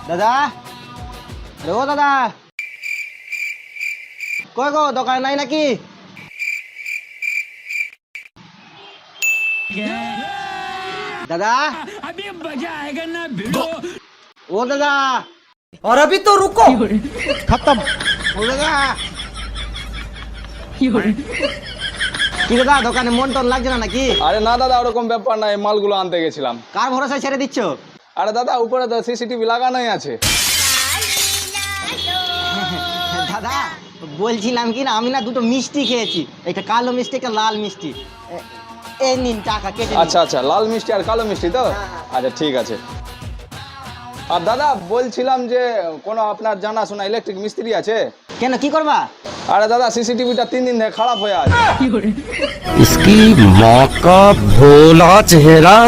দাদা, ও দাদা, কই গো দোকানে নাই নাকি? দাদা, ও দাদা, और अभी तो रुको খতম। ও দাদা, কি দাদা দোকানে মন টন লাগছে না নাকি? আরে না দাদা, ওরকম ব্যাপার না, এই মালগুলো আনতে গেছিলাম। কার ভরসায় ছেড়ে দিচ্ছ? আরে দাদা, উপরে তো সিসিটিভি লাগানোই আছে। দাদা বলছিলাম কি না, আমি না দুটো মিষ্টি খেয়েছি, একটা কালো মিষ্টি একটা লাল মিষ্টি। এই নিন টাকা কেটে নিন। আচ্ছা আচ্ছা, লাল মিষ্টি আর কালো মিষ্টি তো? আচ্ছা ঠিক আছে। আর দাদা বলছিলাম যে কোনো আপনার জানাশোনা ইলেকট্রিক মিস্ত্রি আছে? কেন, কি করবা? আরে দাদা, সিসিটিভিটা 3 দিন ধরে খারাপ হয়ে আছে। इसकी माँ का भोला चेहरा